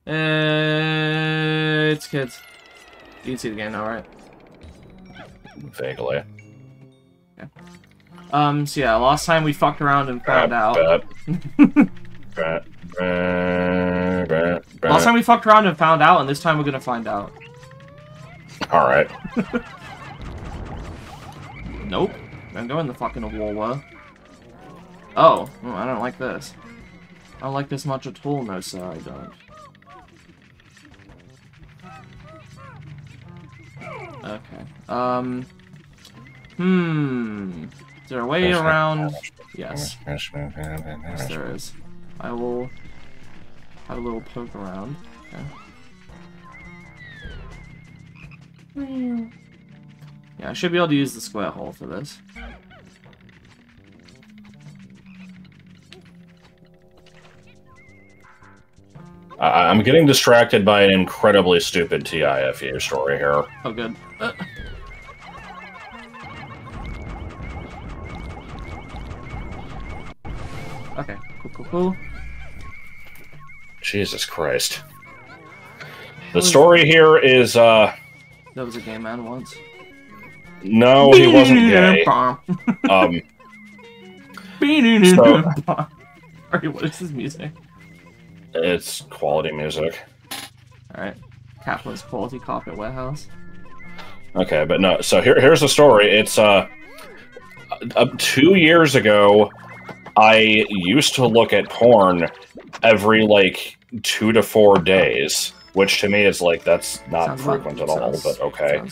It's kids. You can see the game now, right? Vaguely. Yeah. So yeah, last time we fucked around and found out. Last time we fucked around and found out, and this time we're gonna find out. Alright. Nope. I'm going the fucking Aurora. Oh, I don't like this. I don't like this much at all, no sir, I don't. Okay. Is there a way around? Yes. Yes, there is. I will have a little poke around. Okay. Yeah, I should be able to use the square hole for this. I'm getting distracted by an incredibly stupid TIFU story here. Oh, good. Okay, cool. Jesus Christ. The story here is, That was a gay man once. No, he wasn't gay. Sorry, what is this music? It's quality music. Alright. Kaplan's Quality Carpet Warehouse. Okay, but no, so here's the story. It's, 2 years ago, I used to look at porn every, like, 2 to 4 days, which to me is, like, that's not frequent at all, but okay.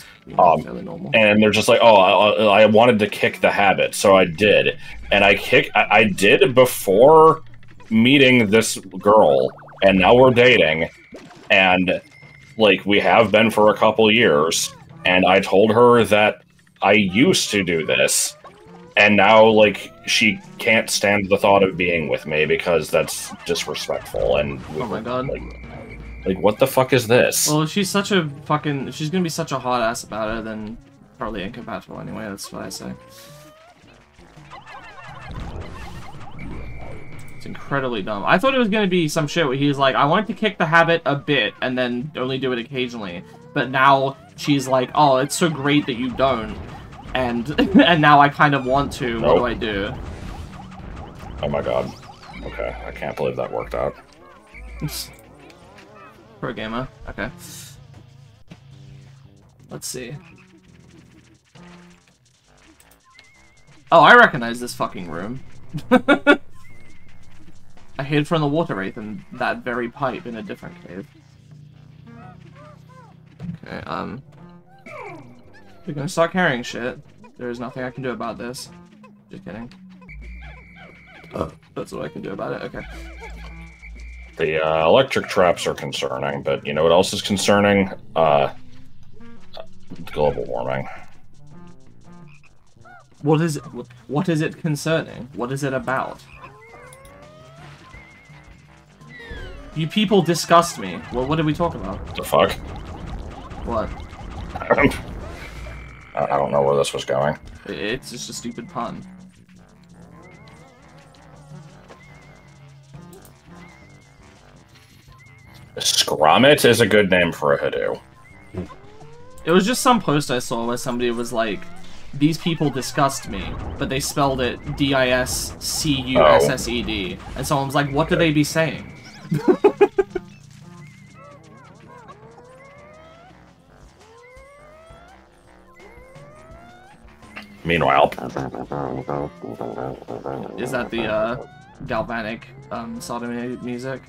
And they're just like, oh, I wanted to kick the habit, so I did. And I did before meeting this girl, and now we're dating, and, like, we have been for a couple years, and I told her that I used to do this, and now, like, she can't stand the thought of being with me because that's disrespectful, and... Oh my god. Like, what the fuck is this? Well, if she's such a fucking... If she's gonna be such a hot ass about it, then probably incompatible anyway, that's what I say. It's incredibly dumb. I thought it was gonna be some shit where he's like, I wanted to kick the habit a bit, and then only do it occasionally. But now she's like, oh, it's so great that you don't. And and now I kind of want to. Nope. What do I do? Oh my god. Okay, I can't believe that worked out. Pro gamer. Okay. Let's see. Oh, I recognize this fucking room. I hid from the water wraith in that very pipe in a different cave. Okay, we're gonna start carrying shit. There's nothing I can do about this. Just kidding. That's what I can do about it, okay. The electric traps are concerning, but you know what else is concerning? Global warming. What is it concerning? What is it about? You people disgust me. Well, what did we talk about? The fuck? What? I don't know where this was going. It's just a stupid pun. Scrommet is a good name for a Hadoop. It was just some post I saw where somebody was like, these people disgust me, but they spelled it D-I-S-C-U-S-S-E-D. And someone was like, what do they be saying? Meanwhile. Is that the, galvanic, sodomy music?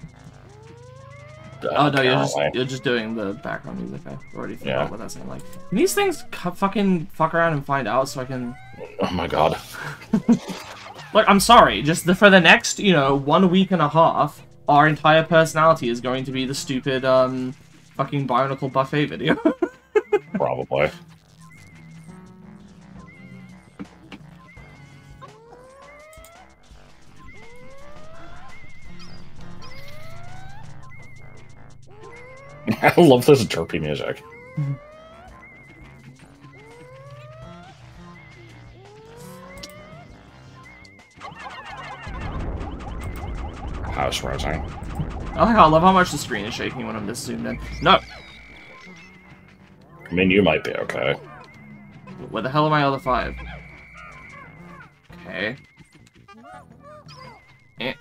Oh no, you're just doing the background music. I already forgot what that sounded like. Can these things fucking fuck around and find out so I can... Oh my god. Look, I'm sorry, just for the next, 1 week and a half, our entire personality is going to be the stupid, fucking Bionicle buffet video. Probably. I love this derpy music. House rising. I love how much the screen is shaking when I'm this zoomed in. No! I mean, you might be okay. Where the hell are my other 5? Okay. Eh.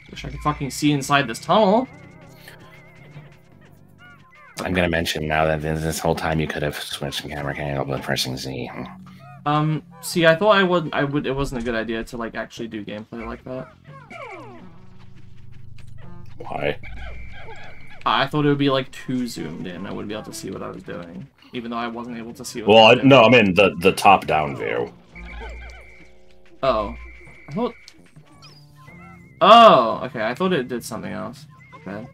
Wish I could fucking see inside this tunnel. I'm gonna mention now that this whole time you could have switched camera angle by pressing Z. See, I thought it wasn't a good idea to, like, actually do gameplay like that. Why? I thought it would be, like, too zoomed in. I wouldn't be able to see what I was doing. Even though I wasn't able to see what I was doing. No, I mean the top-down view. Oh. I thought... Oh, okay, I thought it did something else. Okay.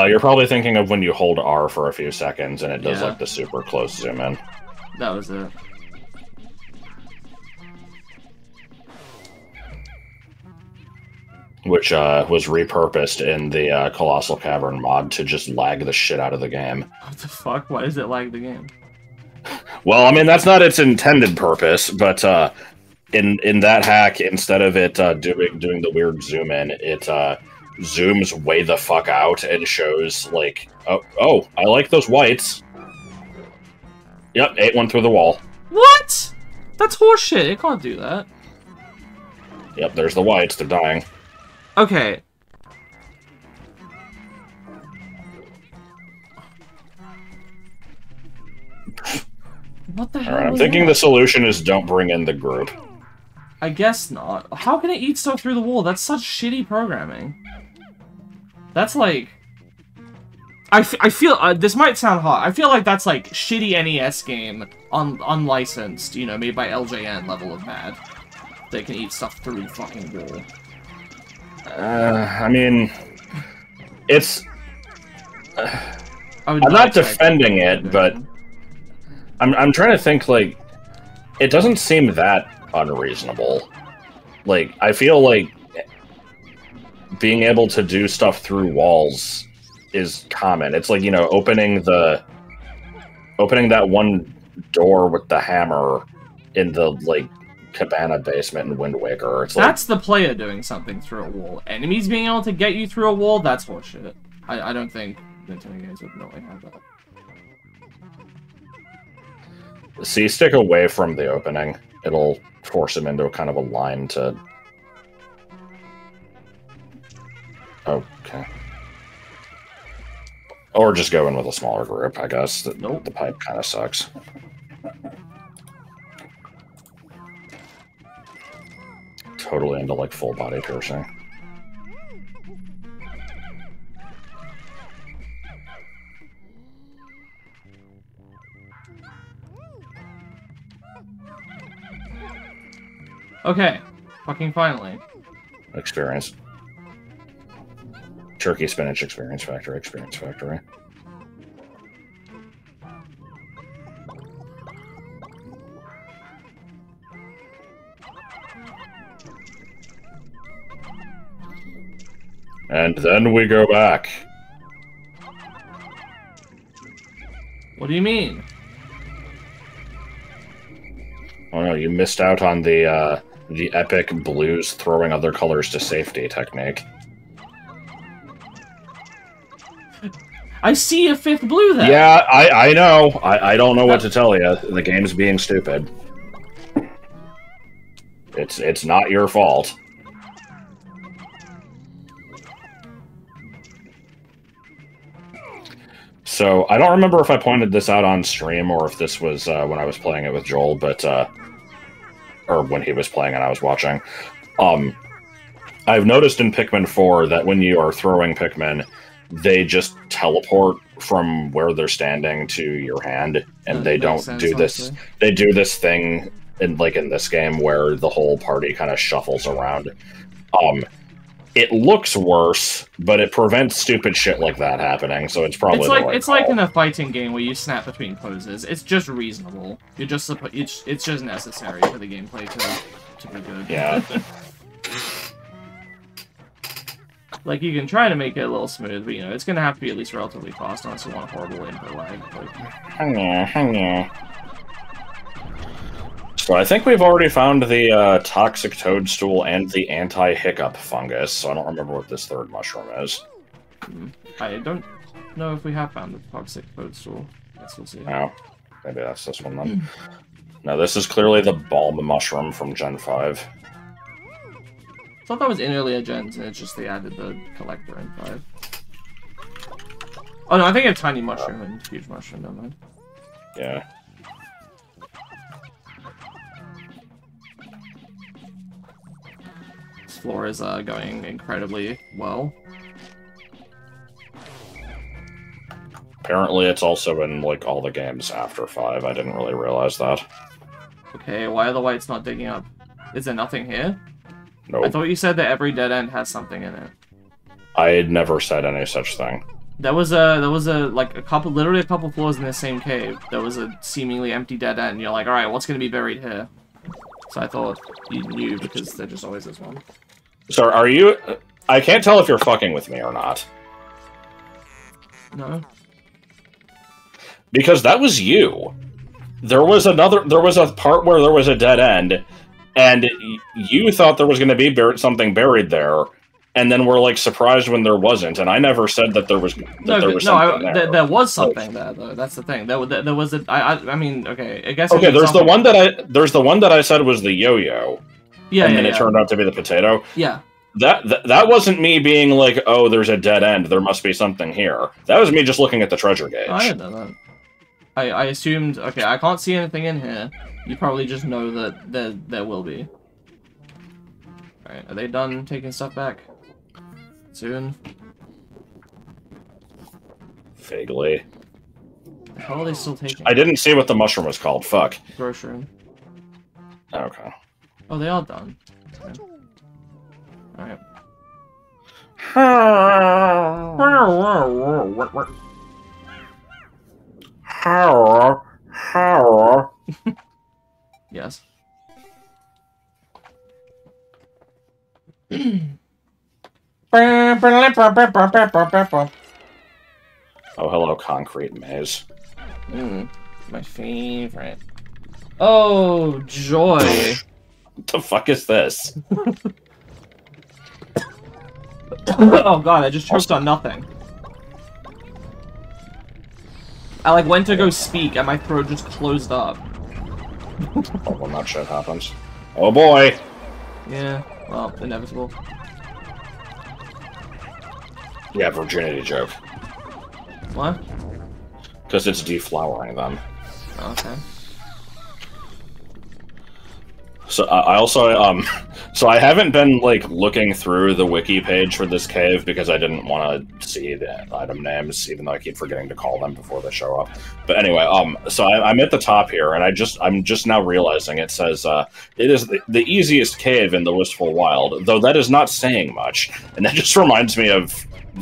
You're probably thinking of when you hold R for a few seconds and it does, Yeah. like, the super close zoom in. That was it. Which was repurposed in the Colossal Cavern mod to just lag the shit out of the game. What the fuck? Why does it lag the game? Well, I mean, that's not its intended purpose, but in that hack, instead of it doing the weird zoom in, it zooms way the fuck out and shows, like, oh, I like those whites. Yep, ate one through the wall. What? That's horseshit. It can't do that. Yep, there's the whites. They're dying. Okay. What the hell? Alright, I'm thinking the solution is don't bring in the group. I guess not. How can it eat stuff through the wall? That's such shitty programming. That's like... I feel... this might sound hot. I feel like that's like shitty NES game unlicensed, you know, made by LJN level of bad. They can eat stuff through the fucking wall. I mean... It's... I'm not defending it, but... I'm trying to think, like... It doesn't seem that unreasonable. Like, I feel like... being able to do stuff through walls is common. It's like, you know, opening that one door with the hammer in the, like, cabana basement in Wind Waker. It's that's like, the player doing something through a wall. Enemies being able to get you through a wall, that's horseshit. I don't think Nintendo games would really have that. See, stick away from the opening. It'll force him into a kind of a line to... Okay. Or just go in with a smaller group, I guess. Nope. The pipe kind of sucks. Totally into, like, full body piercing. Okay. Fucking finally. Experience. Turkey Spinach Experience Factory. Experience Factory. And then we go back. What do you mean? Oh no, you missed out on the epic blues throwing other colors to safety technique. I see a 5th blue there! Yeah, I know. I don't know what to tell you. The game's being stupid. It's not your fault. So, I don't remember if I pointed this out on stream or if this was when I was playing it with Joel, but... or when he was playing and I was watching. I've noticed in Pikmin 4 that when you are throwing Pikmin, they just teleport from where they're standing to your hand, and they don't do this. They do this thing in this game where the whole party kind of shuffles around. It looks worse, but it prevents stupid shit like that happening. So it's probably it's like in a fighting game where you snap between poses. It's just reasonable. You're just it's just necessary for the gameplay to be good. Yeah. Like, you can try to make it a little smooth, but, you know, it's gonna have to be at least relatively fast unless you want a horrible input lag. Like... So I think we've already found the toxic toadstool and the anti-hiccup fungus, so I don't remember what this third mushroom is. I don't know if we have found the toxic toadstool. Guess we'll see. Oh, maybe that's this one then. No, this is clearly the balm mushroom from Gen 5. I thought that was in earlier gens, and it's just they added the collector in 5. Oh no, I think it's tiny mushroom and huge mushroom, never mind. Yeah. This floor is going incredibly well. Apparently it's also in, like, all the games after 5. I didn't really realize that. Okay, why are the whites not digging up? Is there nothing here? Nope. I thought you said that every dead end has something in it. I had never said any such thing. There was like literally a couple floors in the same cave. There was a seemingly empty dead end. You're like, all right, what's gonna be buried here? So I thought you knew because there just always is one. So are you? I can't tell if you're fucking with me or not. No. Because that was you. There was a part where there was a dead end, and you thought there was going to be something buried there, and then we're like surprised when there wasn't. And I never said that there was. There was something there though. That's the thing. There was a. I mean, okay. I guess. Okay, there's the one that I said was the yo-yo. Yeah. And then it turned out to be the potato. Yeah. That wasn't me being like, oh, there's a dead end. There must be something here. That was me just looking at the treasure gauge. I didn't know that. I assumed, okay, I can't see anything in here. You probably just know that there will be. Alright, are they done taking stuff back? Soon? Vaguely. The hell are they still taking? I didn't see what the mushroom was called. Fuck. Grocery. Okay. Oh, they are done. Okay. Alright. Yes. Oh, hello, concrete maze. My favorite. Oh, joy. What the fuck is this? Oh god, I just choked on nothing. I like went to go speak and my throat just closed up. Oh, when that shit happens. Oh boy! Yeah, well, inevitable. Yeah, virginity joke. What? Because it's deflowering them. Okay. So I also so I haven't been like looking through the wiki page for this cave because I didn't want to see the item names, even though I keep forgetting to call them before they show up. But anyway, so I'm at the top here, and I'm just now realizing it says it is the easiest cave in the Wistful Wild, though that is not saying much, and that just reminds me of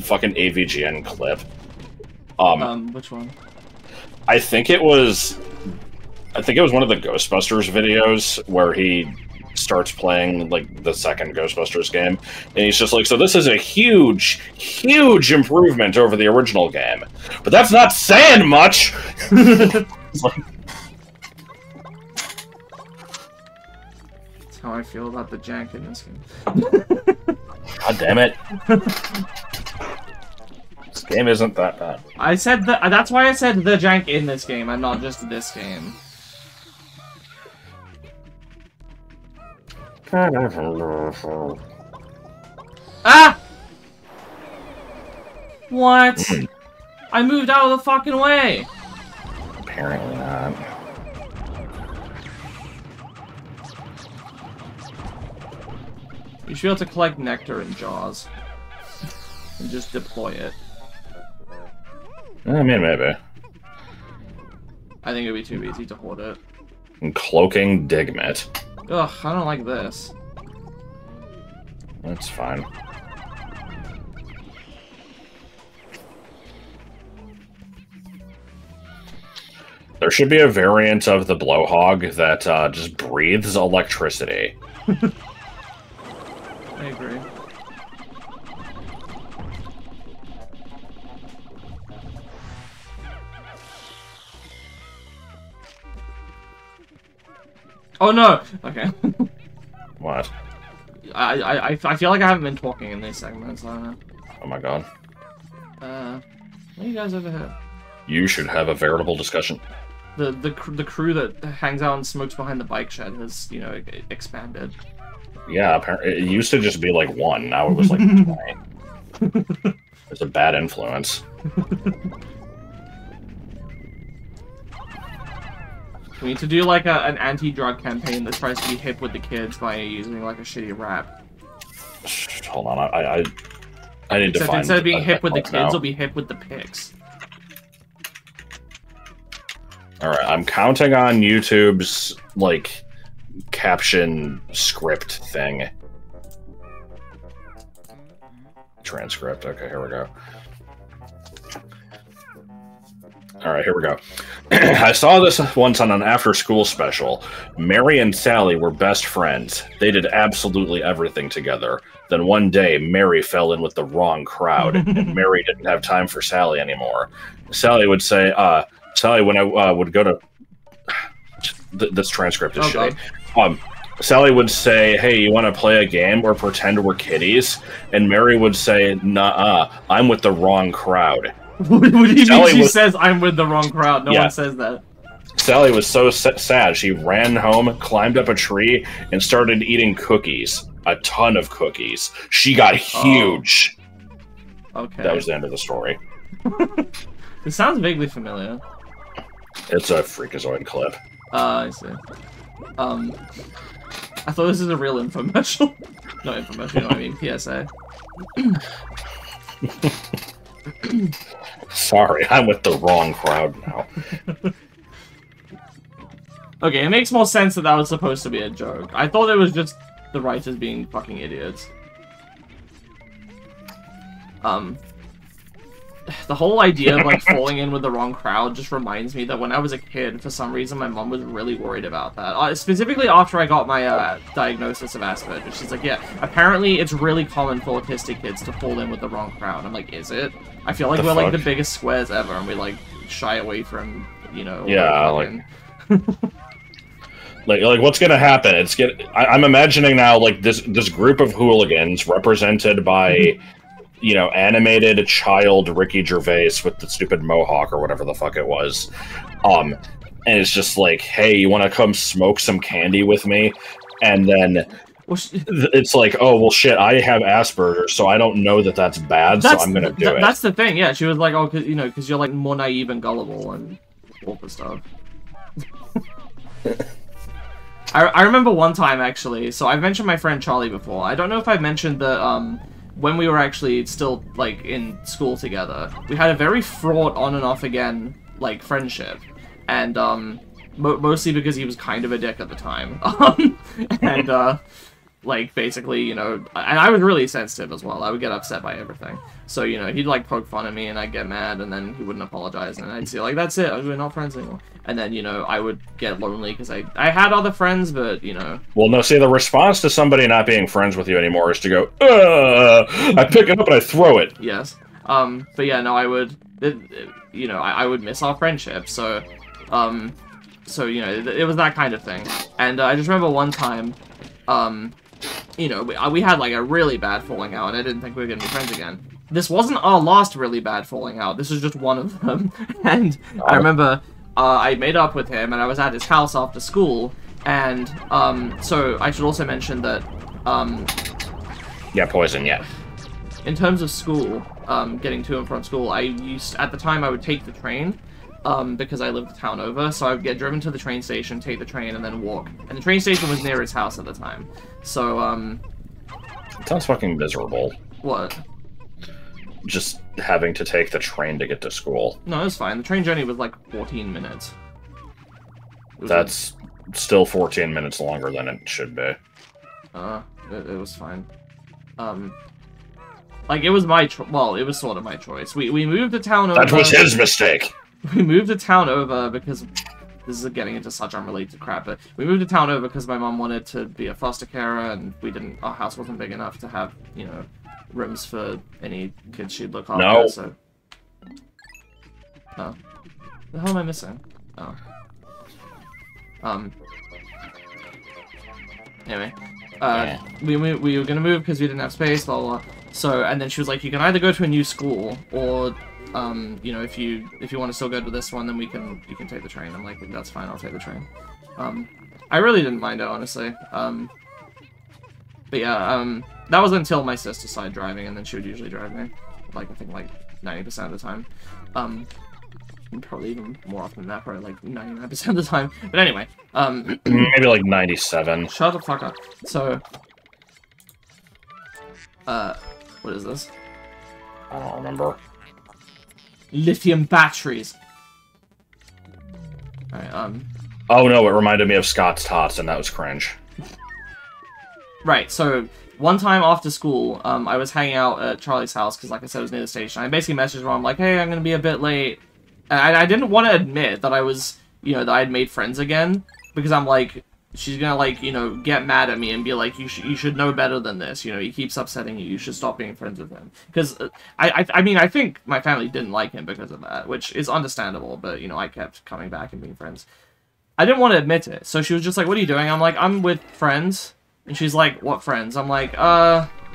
fucking AVGN clip. Which one? I think it was one of the Ghostbusters videos where he starts playing like the second Ghostbusters game, and he's just like, so this is a huge improvement over the original game, but that's not saying much. It's like, that's how I feel about the jank in this game. God damn it. This game isn't that bad. I said that's why I said the jank in this game and not just this game. Ah! What? I moved out of the fucking way! Apparently not. You should be able to collect nectar in Jaws. And just deploy it. I mean, maybe. I think it would be too easy to hoard it. And cloaking Digmet. Ugh, I don't like this. That's fine. There should be a variant of the blowhog that just breathes electricity. I agree. Oh no! Okay. What? I feel like I haven't been talking in these segments, I don't know. Oh my god. What are you guys over here? You should have a veritable discussion. The crew that hangs out and smokes behind the bike shed has, you know, expanded. Yeah, apparently it used to just be like 1, now it was like 20. It's a bad influence. We need to do like an anti-drug campaign that tries to be hip with the kids by using like a shitty rap. Hold on, I need to Except find... instead of being hip with the kids, now. it'll be hip with the pics. Alright, I'm counting on YouTube's, like, caption script thing. Transcript, okay, here we go. Alright, here we go. I saw this once on an after-school special. Mary and Sally were best friends. They did absolutely everything together. Then one day, Mary fell in with the wrong crowd, and Mary didn't have time for Sally anymore. Sally would say, Sally, when I would go to... This transcript is shitty. Sally would say, hey, you want to play a game or pretend we're kitties? And Mary would say, nah, I'm with the wrong crowd. What do you mean she says I'm with the wrong crowd? No one says that. Sally was so sad. She ran home, climbed up a tree, and started eating cookies. A ton of cookies. She got huge. Okay. That was the end of the story. This sounds vaguely familiar. It's a Freakazoid clip. I see. I thought this was a real infomercial. Not infomercial, you know what I mean, PSA. Sorry, I'm with the wrong crowd now. Okay, it makes more sense that that was supposed to be a joke. I thought it was just the writers being fucking idiots. The whole idea of, like, falling in with the wrong crowd just reminds me that when I was a kid, for some reason, my mom was really worried about that. Specifically after I got my diagnosis of Asperger's. She's like, yeah, apparently it's really common for autistic kids to fall in with the wrong crowd. I'm like, is it? I feel like we're, like, the biggest squares ever, and we, like, shy away from, you know... Yeah, like what's gonna happen? I'm imagining now, like, this group of hooligans represented by... you know, animated child Ricky Gervais with the stupid mohawk or whatever the fuck it was. And it's just like, hey, you want to come smoke some candy with me? And then it's like, oh, well, shit, I have Asperger's, so I don't know that that's bad, so I'm going to do it. That's the thing, yeah. She was like, oh, cause, you know, because you're, like, more naive and gullible and all the stuff. I remember one time, actually, so I've mentioned my friend Charlie before. I don't know if I've mentioned that, when we were actually still, like, in school together, we had a very fraught on and off again, like, friendship. And, mostly because he was kind of a dick at the time. And, like, basically, you know, and I was really sensitive as well. I would get upset by everything. So, you know, he'd, like, poke fun at me, and I'd get mad, and then he wouldn't apologize, and I'd say, like, that's it, we're not friends anymore. And then, you know, I would get lonely, because I had other friends, but, you know... Well, no, see, the response to somebody not being friends with you anymore is to go, I pick it up and I throw it. Yes. But yeah, no, I would, you know, I would miss our friendship, so, you know, it was that kind of thing. And I just remember one time, you know, we had, like, a really bad falling out, and I didn't think we were gonna be friends again. This wasn't our last really bad falling out, this was just one of them. And I remember, I made up with him, and I was at his house after school, and, so I should also mention that, yeah, poison, yeah. In terms of school, getting to and from school, at the time, I would take the train, because I lived a town over, so I would get driven to the train station, take the train, and then walk. And the train station was near his house at the time. So, it sounds fucking miserable. What? Just having to take the train to get to school. No, it was fine. The train journey was like 14 minutes. That's still 14 minutes longer than it should be. It was fine. Like, it was my well, it was sort of my choice. We moved to town over... That was his mistake! We moved to town over because... This is getting into such unrelated crap, but we moved to town over because my mom wanted to be a foster carer, and our house wasn't big enough to have, you know, rooms for any kids she'd look after, no. So... Oh. The hell am I missing? Oh. Anyway, we were gonna move because we didn't have space, blah, blah, blah. So, and then she was like, you can either go to a new school, or, you know, if you want to still go to this one, then you can take the train. I'm like, that's fine, I'll take the train. I really didn't mind it, honestly. But yeah, that was until my sister started driving, and then she would usually drive me. Like, I think, like, 90% of the time. Probably even more often than that, probably like 99% of the time. But anyway, maybe like 97. Shut the fuck up. So, what is this? I don't remember. Lithium batteries. Alright, Oh no, it reminded me of Scott's Tots, and that was cringe. Right, so, one time after school, I was hanging out at Charlie's house, because like I said, it was near the station. I basically messaged her, I'm like, hey, I'm gonna be a bit late. And I didn't want to admit that I was, you know, that I had made friends again, because I'm like, she's gonna, like, you know, get mad at me and be like, you should know better than this, you know, he keeps upsetting you, you should stop being friends with him. Because, I mean, I think my family didn't like him because of that, which is understandable, but, you know, I kept coming back and being friends. I didn't want to admit it, so she was just like, what are you doing? I'm like, I'm with friends. And she's like, what friends? I'm like,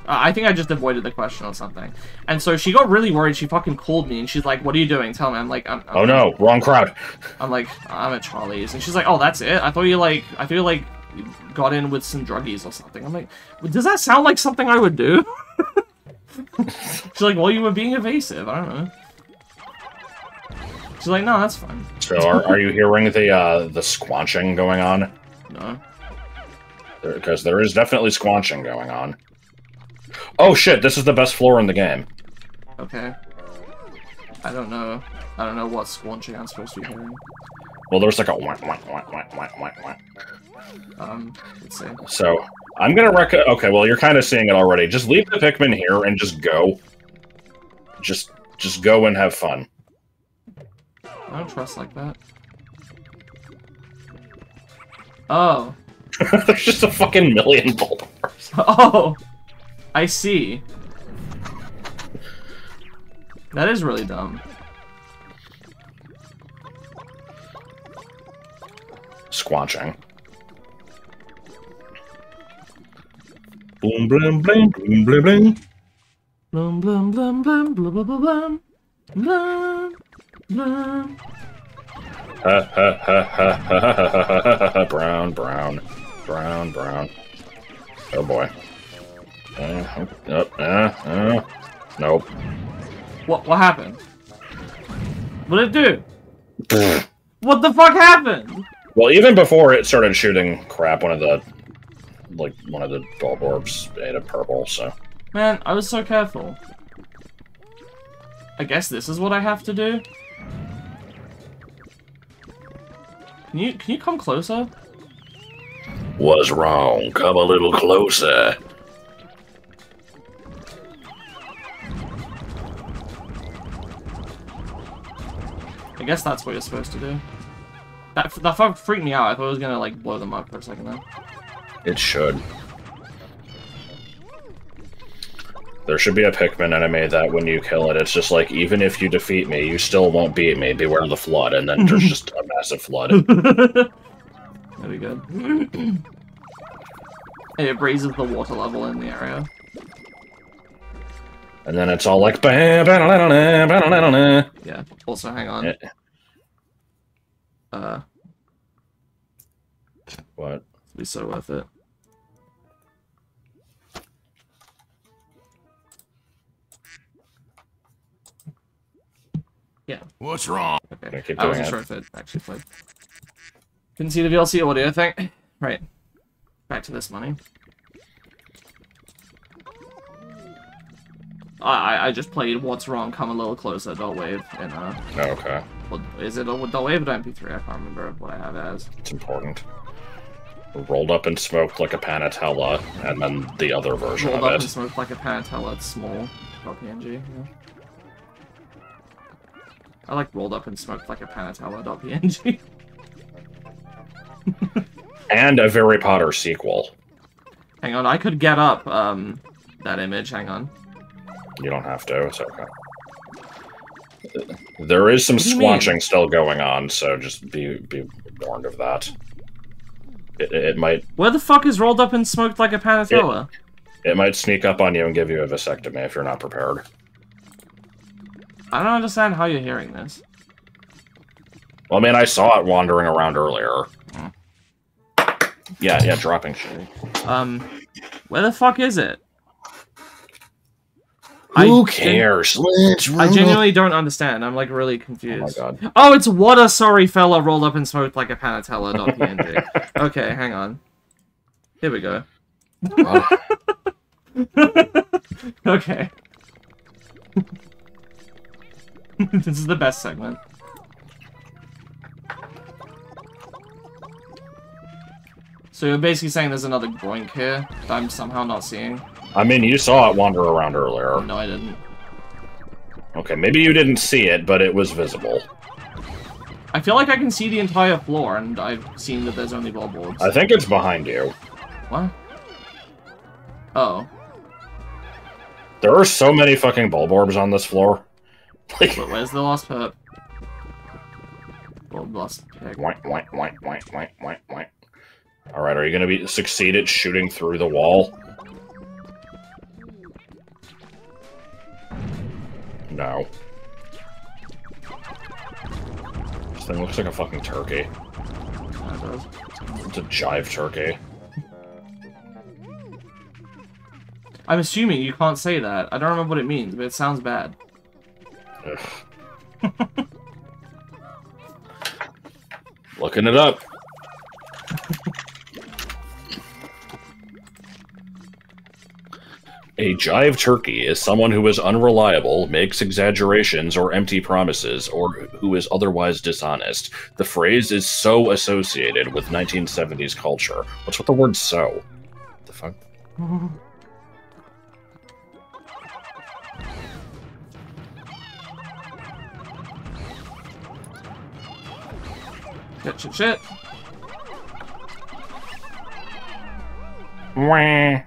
I think I just avoided the question or something. And so she got really worried. She fucking called me, and she's like, what are you doing? Tell me. I'm like, oh no, wrong crowd. I'm like, I'm at Charlie's. And she's like, oh, that's it? I thought you, like, got in with some druggies or something. I'm like, does that sound like something I would do? She's like, well, you were being evasive. I don't know. She's like, no, that's fine. So are you hearing the squanching going on? No. Because there is definitely squanching going on. Oh shit, this is the best floor in the game. Okay. I don't know what squanching I'm supposed to be hearing. Well, there's like a wah, wah, wah, wah, wah, wah, wah. Let's see. So, I'm gonna okay, well, you're kind of seeing it already. Just leave the Pikmin here and just go. Just go and have fun. I don't trust like that. Oh. There's just a fucking million boulders. Oh! I see. That is really dumb. Squanching. Boom, boom, boom, boom, boom, boom. Blum, blum, blum, blum, blum, blum, blum, blum, blum. Ha ha ha ha ha ha ha ha. Brown, brown, brown, brown. Oh boy. Nope. What happened? What did it do? What the fuck happened? Well, even before it started shooting crap, one of the bulb orbs ate a purple, so. Man, I was so careful. I guess this is what I have to do? Can you come closer? What's wrong? Come a little closer. I guess that's what you're supposed to do. That fuck freaked me out. I thought it was gonna, like, blow them up for a second there. It should. There should be a Pikmin enemy that when you kill it, it's just like, even if you defeat me, you still won't beat me. Beware of the flood. And then there's just a massive flood. That'd be good. It raises the water level in the area. And then it's all like... Yeah, also, hang on. What? It'd be so worth it. Yeah. What's wrong? Okay. I wasn't sure if it actually played. Couldn't see the VLC audio thing. Right. Back to this money. I just played What's Wrong, Come a Little Closer, .wave, and Okay. What, is it a .wave or .mp3? I can't remember what I have it as. It's important. Rolled up and smoked like a panatella, and then the other version Rolled of up it. and smoked like a panatella, it's small. .png, yeah. I like rolled up and smoked like a panatella, .png. And a Harry Potter sequel. Hang on, I could get up, that image, hang on. You don't have to, it's okay. There is some squanching still going on, so just be warned of that. It might... Where the fuck is rolled up and smoked like a panatella? It might sneak up on you and give you a vasectomy if you're not prepared. I don't understand how you're hearing this. Well, I mean, I saw it wandering around earlier. Yeah, dropping shit. Where the fuck is it? Who cares? I genuinely don't understand. I'm, like, really confused. Oh my god. Oh, it's what a sorry fella rolled up and smoked like a panatella.png. Okay, hang on. Here we go. Okay. This is the best segment. So you're basically saying there's another groink here that I'm somehow not seeing? I mean, you saw it wander around earlier. No, I didn't. Okay, maybe you didn't see it, but it was visible. I feel like I can see the entire floor, and I've seen that there's only billboards. I think it's behind you. What? Oh. There are so many fucking bulborbs on this floor. Wait, where's the last perp? Well, last pick. Alright, are you gonna succeed at shooting through the wall? No. This thing looks like a fucking turkey. It does. It's a jive turkey. I'm assuming you can't say that. I don't remember what it means, but it sounds bad. Looking it up. A jive turkey is someone who is unreliable, makes exaggerations or empty promises, or who is otherwise dishonest. The phrase is so associated with 1970s culture. What's with the word "so"? The fuck? Shit. Wah.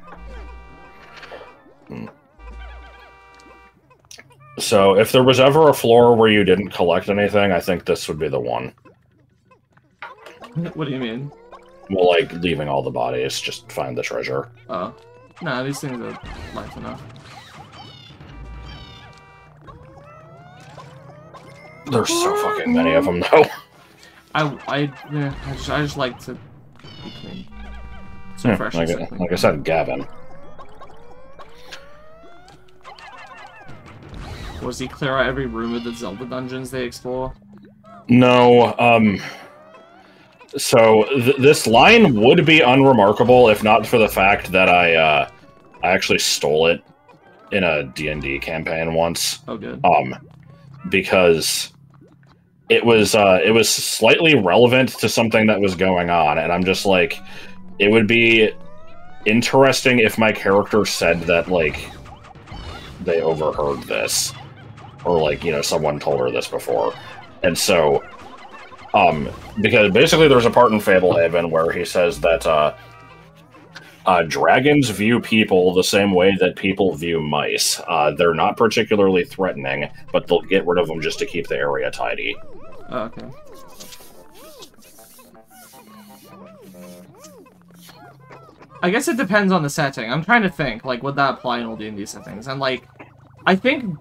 So, if there was ever a floor where you didn't collect anything, I think this would be the one. What do you mean? Well, like, leaving all the bodies, just find the treasure. Oh. Nah, these things are life enough. There's so fucking many of them, though. I just like to be clean. So fresh and so clean. Like I said, Gavin. Was he clear out every room of the Zelda dungeons they explore? No, so this line would be unremarkable if not for the fact that I actually stole it in a D&D campaign once. Oh, good. Because it was slightly relevant to something that was going on, and I'm just like, it would be interesting if my character said that, like, they overheard this. Or, like, you know, someone told her this before. And so, because basically there's a part in Fablehaven where he says that, dragons view people the same way that people view mice. They're not particularly threatening, but they'll get rid of them just to keep the area tidy. Oh, okay. I guess it depends on the setting. I'm trying to think, like, would that apply in all D&D settings? And, like, I think,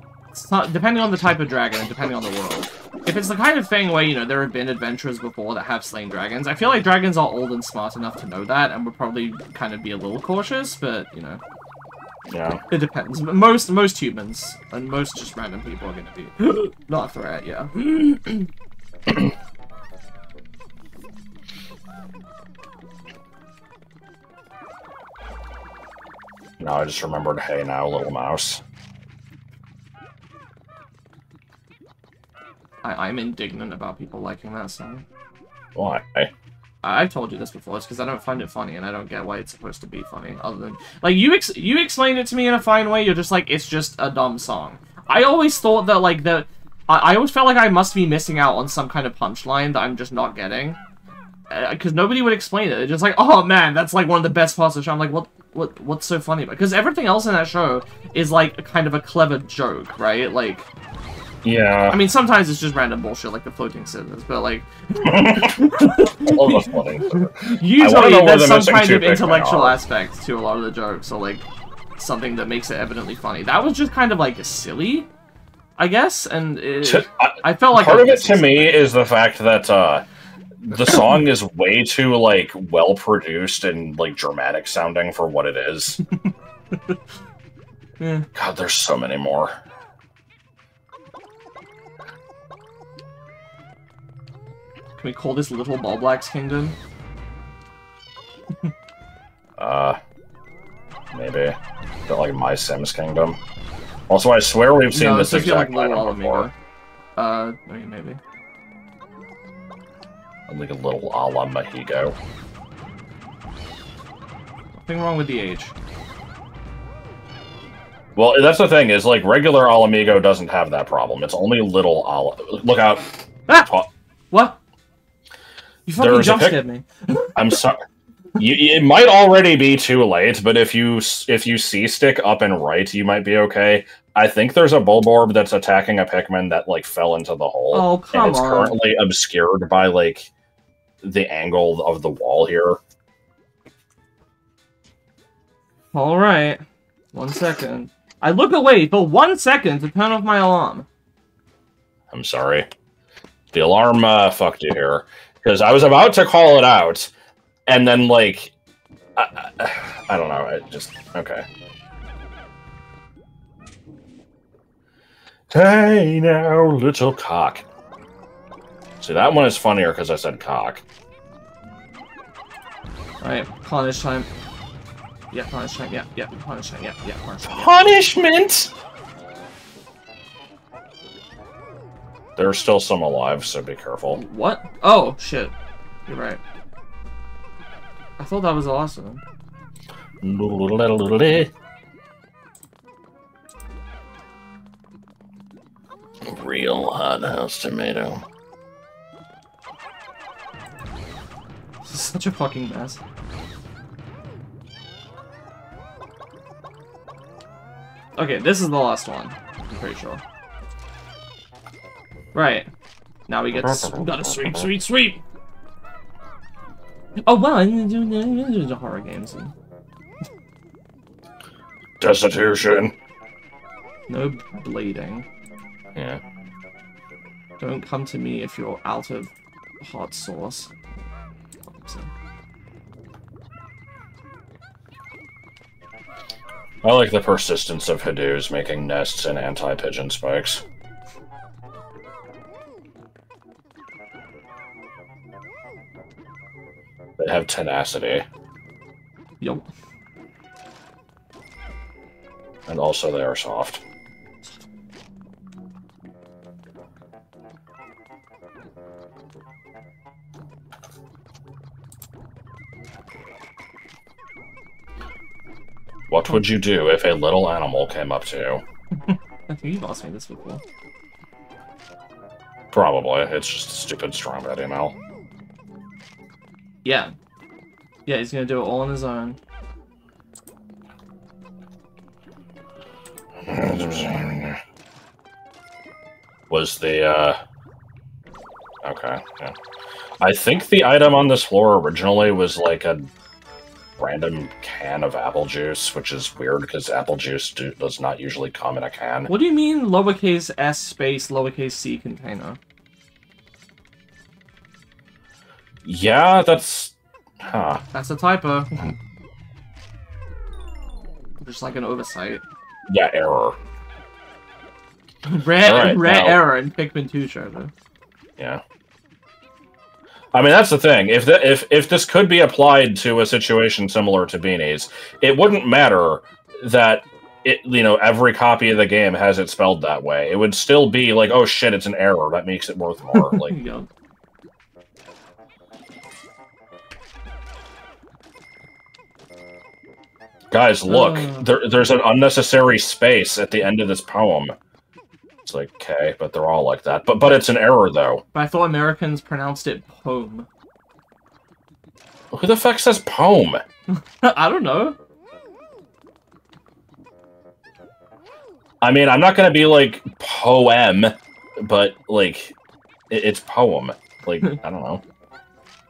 depending on the type of dragon and depending on the world, if it's the kind of thing where, you know, there have been adventurers before that have slain dragons, I feel like dragons are old and smart enough to know that and would probably kind of be a little cautious, but, you know. Yeah. It depends. Most humans, and most just random people are going to be not a threat, yeah. No, I just remembered, hey now, little mouse. I'm indignant about people liking that song. Why? I've told you this before, it's because I don't find it funny, and I don't get why it's supposed to be funny, other than... Like, you explained it to me in a fine way, you're just like, it's just a dumb song. I always thought that, like, I always felt like I must be missing out on some kind of punchline that I'm just not getting. Because nobody would explain it. They're just like, oh man, that's like one of the best parts of the show. I'm like, what's so funny about it? Because everything else in that show is like kind of a clever joke, right? Like, Yeah. I mean, sometimes it's just random bullshit, like the floating scissors, but like... Usually, there's some kind of intellectual aspect to a lot of the jokes, or like, something that makes it evidently funny. That was just kind of, like, silly, I guess, and I felt like... Part of it, to me, is the fact that, the song is way too, like, well-produced and, like, dramatic sounding for what it is. Yeah. God, there's so many more. Can we call this Little Ball Black's Kingdom? Maybe. Is that like My Sims Kingdom? Also, I swear we've seen this exact item before. Maybe. Like a little a la Mahigo. Nothing wrong with the age. Well, that's the thing, is, like, regular Alamigo doesn't have that problem. It's only little Ala... Look out. Ah! What? You fucking jump-scared me. I'm sorry. It might already be too late, but if you C-stick up and right, you might be okay. I think there's a Bulborb that's attacking a Pikmin that, like, fell into the hole. Oh, come on. And it's currently obscured by, like, the angle of the wall here. Alright. 1 second. I look away for 1 second to turn off my alarm. I'm sorry. The alarm fucked you here. Because I was about to call it out, and then, like... I don't know, it just... Okay. Hey now, little cock. See, that one is funnier because I said cock. Alright, punish time. Yeah, punish time, yeah, punish time, yeah, punish time. Punishment! There are still some alive, so be careful. What? Oh, shit. You're right. I thought that was the last of them. Real hothouse tomato. This is such a fucking mess. Okay, this is the last one. I'm pretty sure. Right. Now we got a sweep! Oh wow, I didn't do the horror games. Destitution. No bleeding. Yeah. Don't come to me if you're out of hot sauce. I like the persistence of Hadoos making nests and anti-pigeon spikes. They have tenacity. Yup. And also they are soft. What would you do if a little animal came up to you? I think you've asked me this before. Probably. It's just a stupid strong bad email. Yeah. Yeah, he's gonna do it all on his own. Was the, Okay, yeah. I think the item on this floor originally was like a random can of apple juice, which is weird because apple juice does not usually come in a can. What do you mean lowercase s space lowercase c container? Yeah, that's... Huh. That's a typo. Just like an oversight. Yeah, error. Rare error in Pikmin 2 trailer. Yeah. I mean, that's the thing. If this could be applied to a situation similar to Beanie's, it wouldn't matter that every copy of the game has it spelled that way. It would still be like, oh shit, it's an error. That makes it worth more. Like, yeah. Guys, look. There's an unnecessary space at the end of this poem. It's like, okay, but they're all like that. But it's an error, though. But I thought Americans pronounced it poem. Who the fuck says poem? I don't know. I mean, I'm not gonna be like, poem. but like, it's poem. Like, I don't know.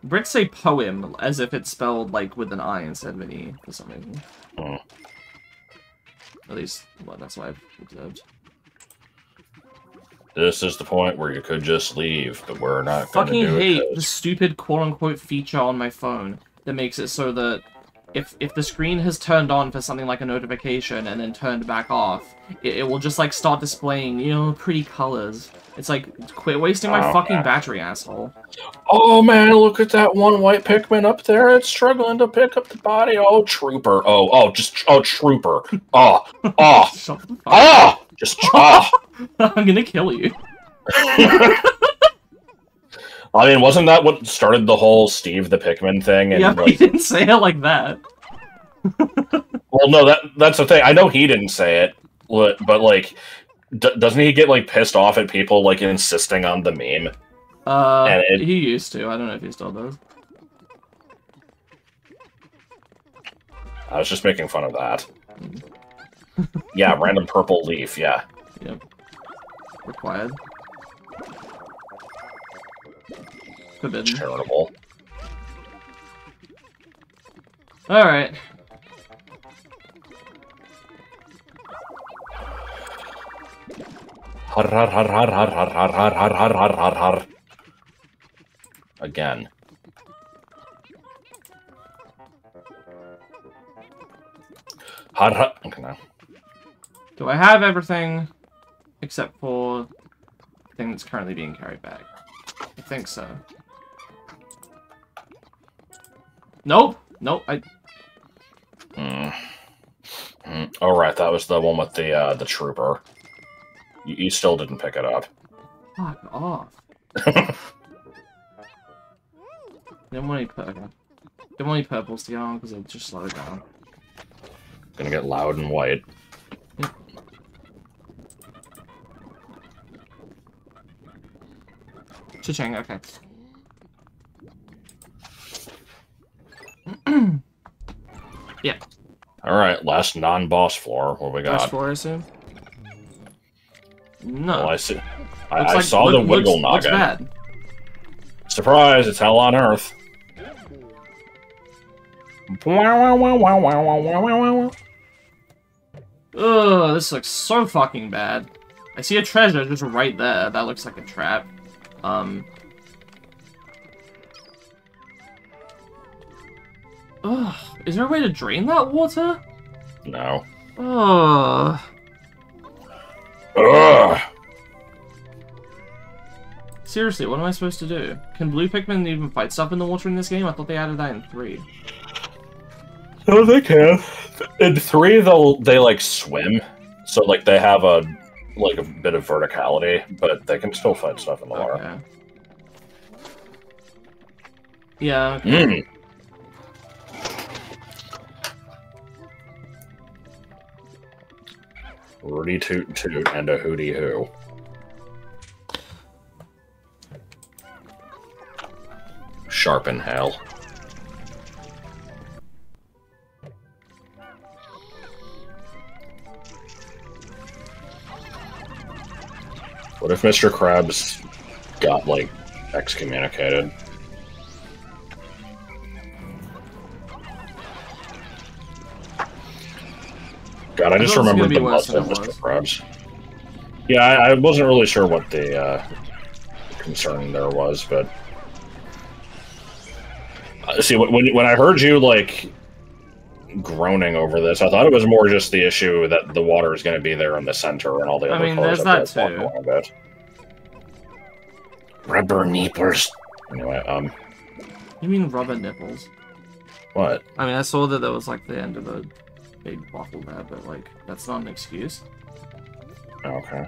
Brits say poem as if it's spelled like with an I instead of an E for some reason. At least, well, that's what I've observed. This is the point where you could just leave, but we're not going to do it. I fucking hate the stupid quote-unquote feature on my phone that makes it so that if the screen has turned on for something like a notification and then turned back off, it will just, like, start displaying, you know, pretty colors. It's like, quit wasting my fucking battery, asshole. Oh, man, look at that one white Pikmin up there. It's struggling to pick up the body. Oh, trooper. Oh, trooper. I'm gonna kill you. I mean, wasn't that what started the whole Steve the Pikmin thing? And, yeah, but like, he didn't say it like that. Well, no, that's the thing. I know he didn't say it, but, like, doesn't he get, like, pissed off at people, like, insisting on the meme? He used to. I don't know if he still does. I was just making fun of that. Yeah, random purple leaf, yeah. Yep. Required. Forbidden. Charitable. Alright. Again. Okay, now. Do I have everything except for the thing that's currently being carried back? I think so. Nope. Nope. Oh, right, that was the one with the trooper. You still didn't pick it up. Fuck off. Didn't want any purples to go on because it'll just slow it down. Gonna get loud and white. Yep. Cha-ching, okay. Yeah. Alright, last non-boss floor. What we got? Boss floor, I assume? No. Well, I see. I saw the Wiggle looks Naga. bad. Surprise, it's hell on earth. Ugh, this looks so fucking bad. I see a treasure just right there. That looks like a trap. Ugh, is there a way to drain that water? No. Ugh. Ugh. Seriously, what am I supposed to do? Can blue Pikmin even fight stuff in the water in this game? I thought they added that in 3. Oh, they can. In 3, they like swim, so like they have a bit of verticality, but they can still fight stuff in the water. Okay. Yeah. Okay. Rudy toot toot and a hooty hoo. Sharpen hell. What if Mr. Krabs got, like, excommunicated? God, I just remembered the bust of Mr. Krabs. Yeah, I wasn't really sure what the concern there was, but... see, when I heard you, like, groaning over this, I thought it was more just the issue that the water is going to be there in the center and all the other colors. There's that too. Rubber nipples. Anyway, You mean rubber nipples? What? I mean, I saw that there was, like, the end of a big bottle there, but, like, that's not an excuse. Okay.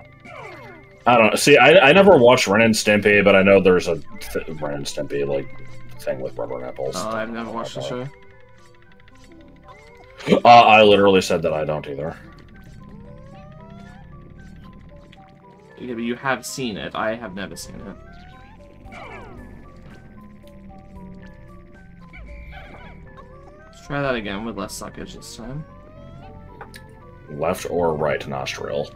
I don't know. See, I never watched Ren and Stimpy, but I know there's a Ren and Stimpy, like, thing with rubber nipples. Oh, I've never watched the show. I literally said that I don't either. Yeah, but you have seen it. I have never seen it. Let's try that again with less suckage this time. Left or right nostril?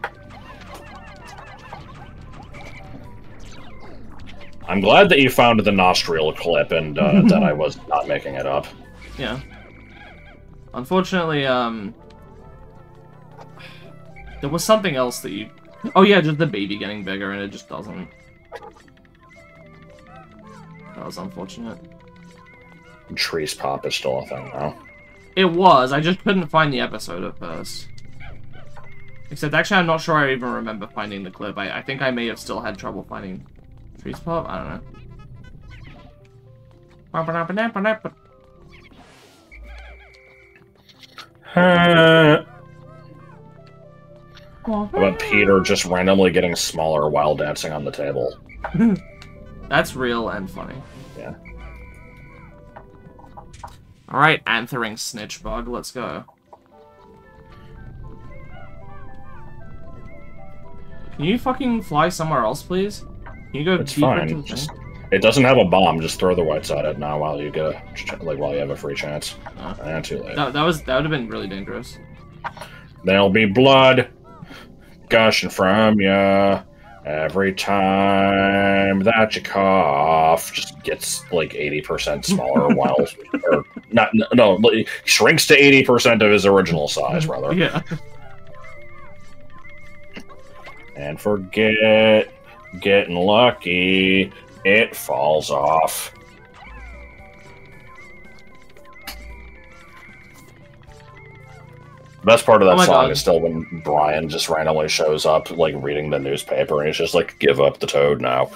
I'm glad that you found the nostril clip and that I was not making it up. Yeah. Unfortunately, there was something else that you... Oh yeah, just the baby getting bigger and it just doesn't. That was unfortunate. Trees Pop is still a thing now. It was, I just couldn't find the episode at first. Except, actually, I'm not sure I even remember finding the clip. I think I may have still had trouble finding Trees Pop. I don't know. How about Peter just randomly getting smaller while dancing on the table? That's real and funny. Yeah. Alright, Anthering Snitchbug, let's go. Can you fucking fly somewhere else, please? Can you go It's deeper fine. into the Just, thing? it doesn't have a bomb. Just throw the whites at it now while you get while you have a free chance. Too late. That would have been really dangerous. There'll be blood gushing from you every time that you cough. Just gets like 80% smaller while, or not. No, shrinks to 80% of his original size, brother. Yeah. And forget getting lucky. It falls off. The best part of that song is still when Brian just randomly shows up, like, reading the newspaper, and he's just like, give up the toad now.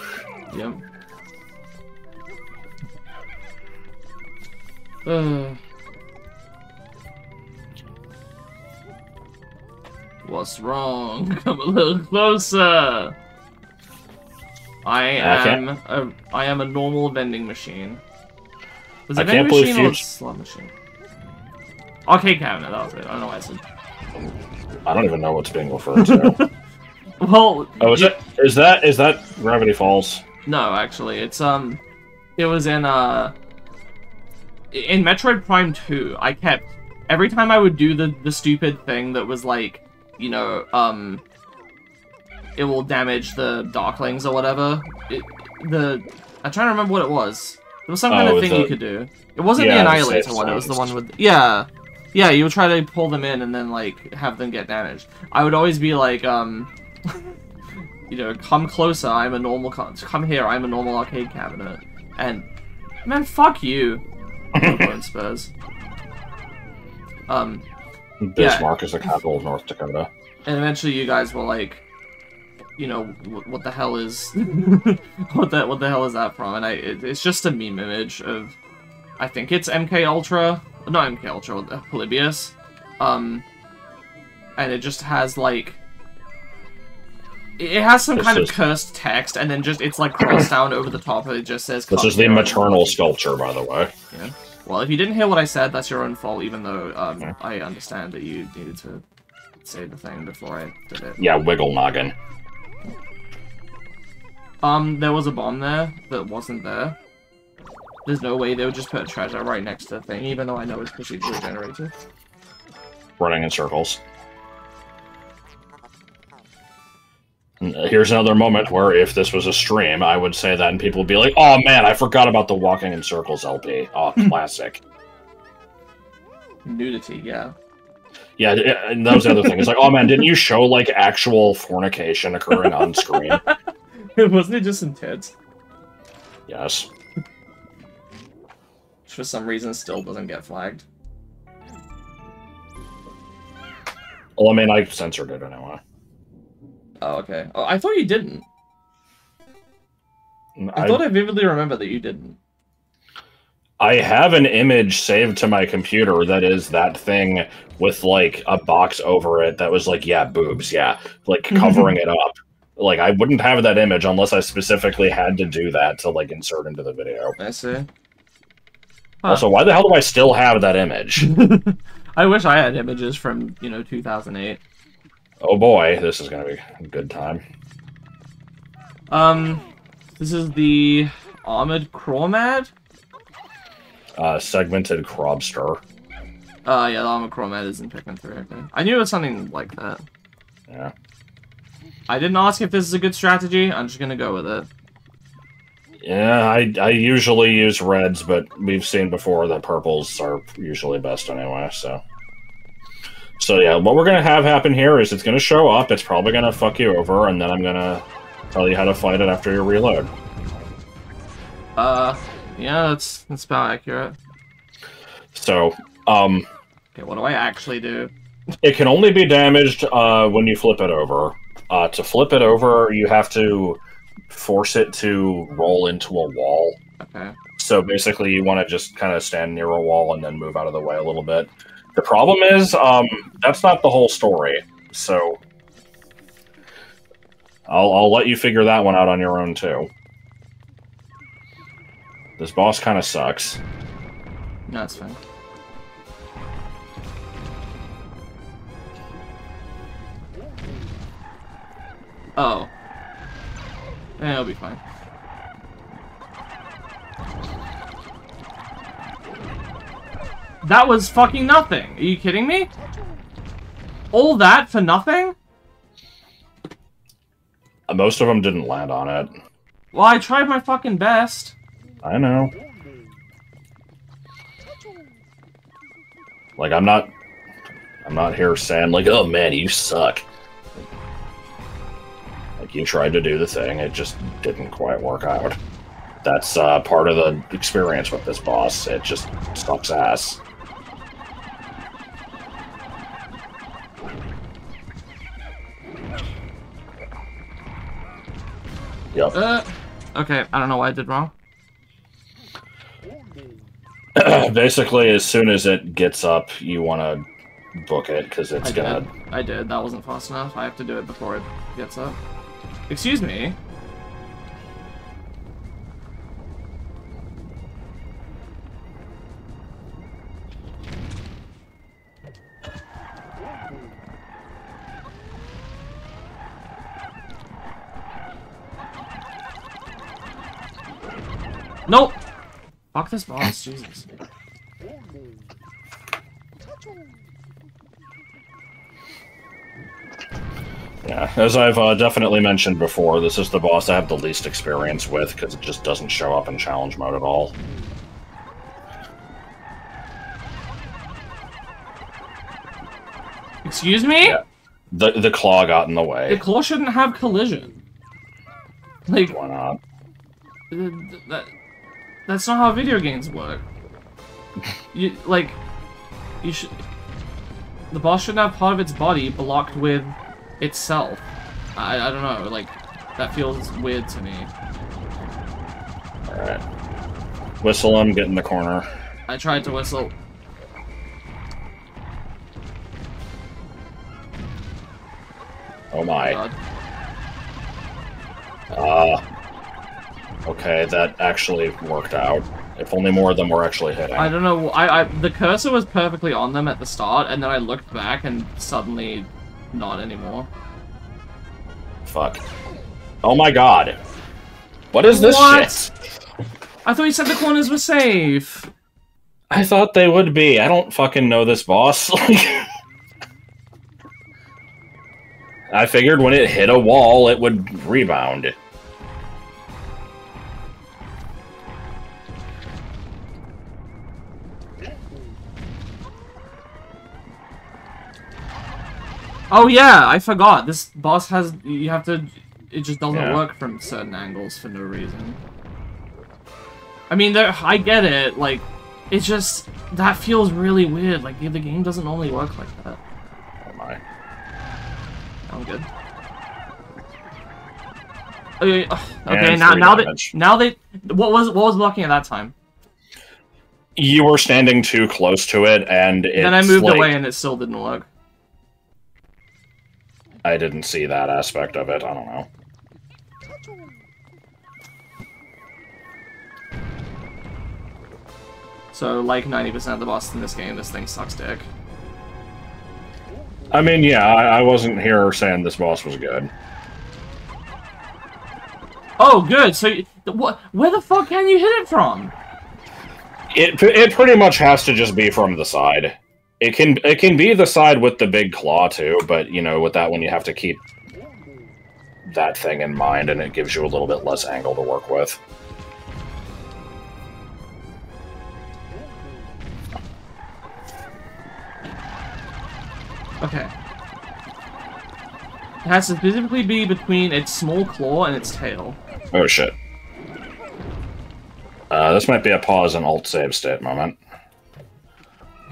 Yep. What's wrong? Come a little closer. I am a normal vending machine. Was it a vending machine or a slot machine? Arcade cabinet, that was it. I don't know why I said. I don't even know what's being referred to. Well, oh, is that Gravity Falls? No, actually, it's it was in Metroid Prime 2. I kept every time I would do the stupid thing that was like, you know, it will damage the Darklings or whatever. I'm trying to remember what it was. There was some kind of thing you could do. It wasn't the Annihilator one. It was the one with yeah. You would try to pull them in and then like have them get damaged. I would always be like you know, come closer. I'm a normal. Come here. I'm a normal arcade cabinet. And man, fuck you. Spurs. Bismarck is the capital of North Dakota. And eventually, you guys were like, you know, what the hell is what the hell is that from? And it's just a meme image of, I think it's MK Ultra, not MK Ultra, Polybius, and it just has like, it has some kind of cursed text, and then just it's like crossed down over the top, and it just says. This is the maternal sculpture, by the way. Yeah. Well, if you didn't hear what I said, that's your own fault. Even though I understand that you needed to say the thing before I did it. Yeah, wiggle noggin. There was a bomb there that wasn't there. There's no way they would just put a treasure right next to the thing, even though I know it's procedurally generated. Running in circles. Here's another moment where if this was a stream, I would say that and people would be like, oh man, I forgot about the Walking in Circles LP. Oh, classic. Nudity, yeah. Yeah, and that was the other thing. It's like, oh man, didn't you show like actual fornication occurring on screen? Wasn't it just some tits? Yes. Which for some reason still doesn't get flagged. Well, I mean, I censored it anyway. Oh, okay. Oh, I thought you didn't. I thought I vividly remember that you didn't. I have an image saved to my computer that is that thing with, like, a box over it that was like, yeah, boobs, yeah. Like, covering it up. Like, I wouldn't have that image unless I specifically had to do that to, like, insert into the video. I see. Huh. Also, why the hell do I still have that image? I wish I had images from, you know, 2008. Oh boy, this is gonna be a good time. This is the Armored Chromad? Segmented Crobster. Yeah, the Armored Chromad is in Pikmin 3, okay. I knew it was something like that. Yeah. I didn't ask if this is a good strategy, I'm just gonna go with it. Yeah, I usually use reds, but we've seen before that purples are usually best anyway, so... So yeah, what we're gonna have happen here is it's gonna show up, it's probably gonna fuck you over, and then I'm gonna tell you how to fight it after you reload. Yeah, that's about accurate. So, Okay, what do I actually do? it can only be damaged, when you flip it over. To flip it over, you have to force it to roll into a wall. Okay. So basically, you want to just kind of stand near a wall and then move out of the way a little bit. The problem is, that's not the whole story, so... I'll let you figure that one out on your own, too. This boss kind of sucks. No, it's fine. Oh. Yeah, it'll be fine. That was fucking nothing! Are you kidding me? All that for nothing? Most of them didn't land on it. Well, I tried my fucking best. I know. Like, I'm not here saying, like, oh man, you suck. Like, you tried to do the thing, it just didn't quite work out. That's part of the experience with this boss. It just sucks ass. Yep. Okay, I don't know what I did wrong. Basically, as soon as it gets up, you want to book it, because it's gonna... I did. That wasn't fast enough. I have to do it before it gets up. Excuse me? Nope! Fuck this boss, Jesus. Yeah, as I've definitely mentioned before, this is the boss I have the least experience with, because it just doesn't show up in challenge mode at all. Excuse me? Yeah. The claw got in the way. The claw shouldn't have collision. Like, why not? That's not how video games work. You should... The boss shouldn't have part of its body blocked with itself. I don't know, like, that feels weird to me. Alright. Whistle him, get in the corner. I tried to whistle. Oh my. God. Okay, that actually worked out. If only more of them were actually hitting. I don't know, the cursor was perfectly on them at the start, and then I looked back and suddenly not anymore. Fuck. Oh my god. What is this shit? I thought you said the corners were safe. I thought they would be. I don't fucking know this boss. I figured when it hit a wall, it would rebound. Oh yeah, I forgot. This boss has... You have to... It just doesn't work from certain angles for no reason. I mean, I get it, like... It's just... That feels really weird. Like, the game doesn't normally work like that. Oh my. I'm good. Okay, now they... What was blocking at that time? You were standing too close to it, and it's then I moved away and it still didn't work. I didn't see that aspect of it, I don't know. So, like 90% of the bosses in this game, this thing sucks dick. I mean, yeah, I wasn't here saying this boss was good. Oh, good, so, where the fuck can you hit it from? It pretty much has to just be from the side. It can be the side with the big claw too, but you know, with that one you have to keep that thing in mind, and it gives you a little bit less angle to work with. Okay. It has to specifically be between its small claw and its tail. Oh shit. This might be a pause and alt save state moment.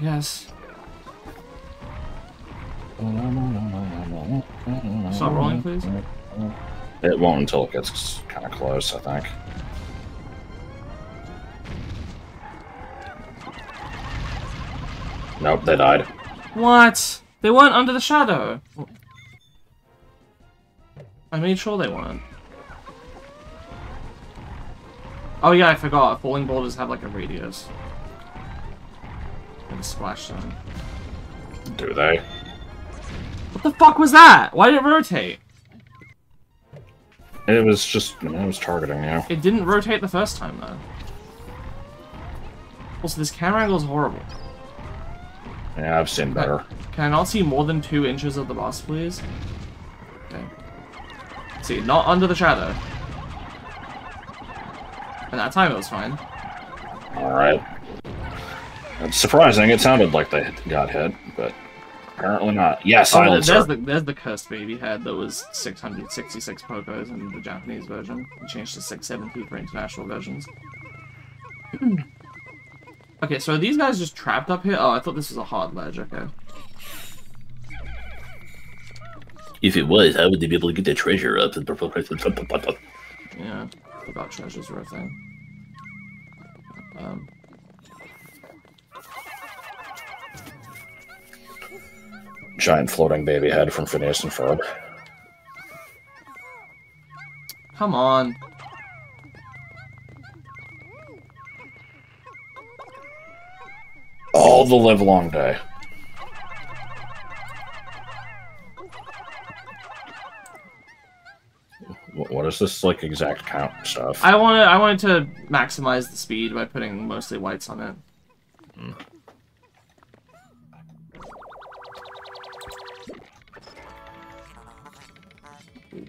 Yes. Stop rolling, please. It won't until it gets kind of close, I think. Nope, they died. What? They weren't under the shadow. I made sure they weren't. Oh yeah, I forgot. Falling boulders have like a radius. And a splash zone. Do they? What the fuck was that? Why did it rotate? It was just, it was targeting you. It didn't rotate the first time though. Also, this camera angle is horrible. Yeah, I've seen better. Can I not see more than 2 inches of the boss, please? Okay. See, not under the shadow. And that time it was fine. Alright. It's surprising, it sounded like they got hit, but apparently not. Yeah, silencer. There's the cursed baby head that was 666 Pokos in the Japanese version. We changed to 670 for international versions. Okay, so are these guys just trapped up here? Oh, I thought this was a hard ledge, okay. If it was, how would they be able to get the treasure up? Yeah, forgot treasures were a thing. Giant floating baby head from Phineas and Ferb. Come on. All the livelong day. What is this, like, exact count stuff? I wanted to maximize the speed by putting mostly whites on it.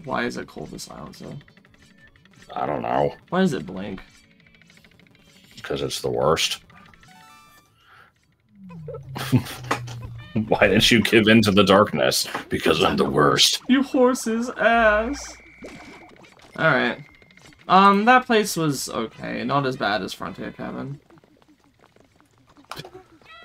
Why is it called the silencer? I don't know. Why does it blink? Because it's the worst. Why didn't you give in to the darkness? Because I'm the worst. You horse's ass. Alright. That place was okay. Not as bad as Frontier Cavern.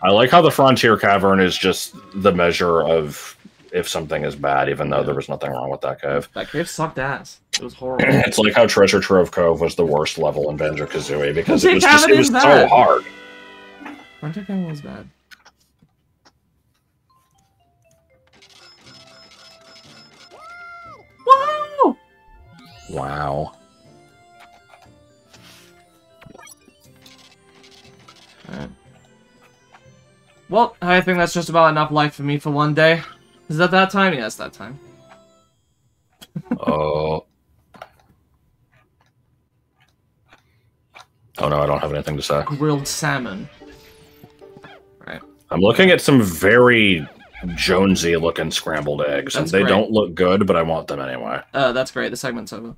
I like how the Frontier Cavern is just the measure of if something is bad, even though there was nothing wrong with that cave. That cave sucked ass. It was horrible. It's like how Treasure Trove Cove was the worst level in Banjo-Kazooie, because it was so hard. Frontier Cavern was bad. Whoa! Wow. Alright. Well, I think that's just about enough life for me for one day. Is that time? Yeah, it's that time. Oh. Oh no, I don't have anything to say. Grilled salmon. Right. I'm looking at some very Jonesy looking scrambled eggs, and they don't look good, but I want them anyway. That's great. The segment's over.